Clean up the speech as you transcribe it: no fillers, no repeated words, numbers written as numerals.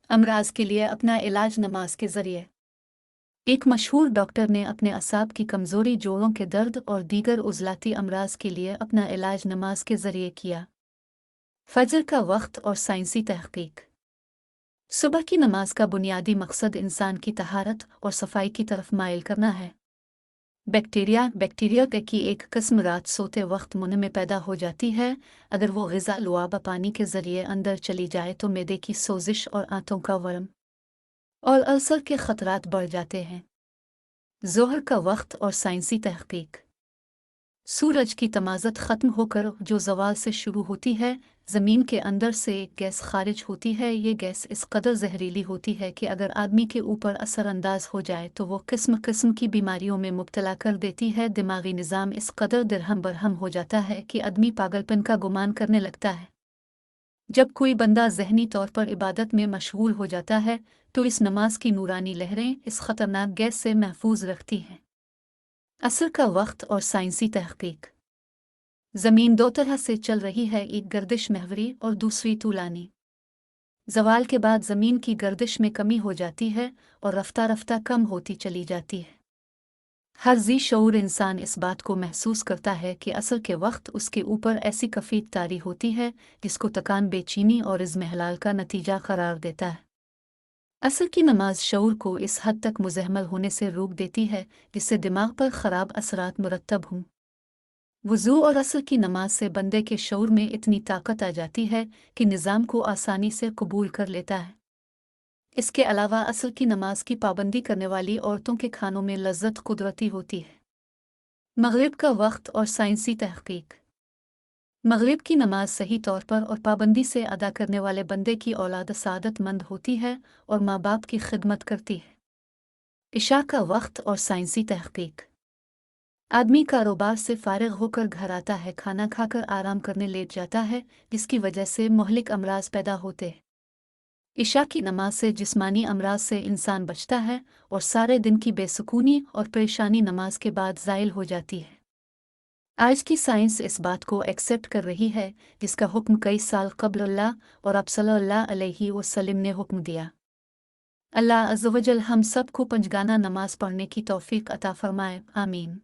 अमराज के लिए अपना इलाज नमाज के जरिए। एक मशहूर डॉक्टर ने अपने असाब की कमज़ोरी, जोड़ों के दर्द और दीगर उज़लाती अमराज के लिए अपना इलाज नमाज के जरिए किया। फजर का वक्त और साइंसी तहकीक। सुबह की नमाज का बुनियादी मकसद इंसान की तहारत और सफाई की तरफ माइल करना है। बैक्टीरिया की एक किस्म रात सोते वक्त मुंह में पैदा हो जाती है। अगर वो ग़िज़ा लुआबा पानी के जरिए अंदर चली जाए तो मैदे की सोजिश और आंतों का वर्म और अल्सर के खतरात बढ़ जाते हैं। ज़ोहर का वक्त और साइंसी तहकीक। सूरज की तमाज़त ख़त्म होकर जो ज़वाल से शुरू होती है, ज़मीन के अंदर से एक गैस खारिज होती है। ये गैस इस कदर जहरीली होती है कि अगर आदमी के ऊपर असरअंदाज हो जाए तो वो किस्म किस्म की बीमारियों में मुब्तला कर देती है। दिमागी निज़ाम इस कदर दिरहम बरहम हो जाता है कि आदमी पागलपन का गुमान करने लगता है। जब कोई बंदा ज़हनी तौर पर इबादत में मशगूल हो जाता है तो इस नमाज की नूरानी लहरें इस ख़तरनाक गैस से महफूज रखती हैं। असर का वक्त और साइंसी तहकीक। ज़मीन दो तरह से चल रही है, एक गर्दिश महवरी और दूसरी तूलानी। ज़वाल के बाद ज़मीन की गर्दिश में कमी हो जाती है और रफ्ता रफ्ता कम होती चली जाती है। हर जी शऊर इंसान इस बात को महसूस करता है कि असर के वक्त उसके ऊपर ऐसी कफ़ीद तारी होती है जिसको तकान, बेचीनी और इज़्महलाल का नतीजा करार देता है। असर की नमाज शऊर को इस हद तक मुज़हमल होने से रोक देती है जिससे दिमाग पर ख़राब असरात मुरतब हों। वुज़ू और असर की नमाज से बंदे के शऊर में इतनी ताकत आ जाती है कि निज़ाम को आसानी से कबूल कर लेता है। इसके अलावा असर की नमाज की पाबंदी करने वाली औरतों के खानों में लज्जत कुदरती होती है। मग़रिब का वक्त और साइंसी तहकीक। मग़रिब की नमाज सही तौर पर और पाबंदी से अदा करने वाले बंदे की औलाद सादतमंद होती है और माँ बाप की खिदमत करती है। इशा का वक्त और साइंसी तहकीक। आदमी कारोबार से फारिग होकर घर आता है, खाना खाकर आराम करने लेट जाता है, जिसकी वजह से मुहलिक अमराज पैदा होते हैं। इशा की नमाज से जिस्मानी अमराज से इंसान बचता है और सारे दिन की बेसुकूनी और परेशानी नमाज के बाद ज़ाइल हो जाती है। आज की साइंस इस बात को एक्सेप्ट कर रही है जिसका हुक्म कई साल क़ब्ल अल्लाह और अब सल्लल्लाहु अलैहि वसल्लम ने हुक्म दिया। अल्लाह अज़्ज़ व जल हम सब को पंजगाना नमाज पढ़ने की तौफीक अता फरमाए, आमीन।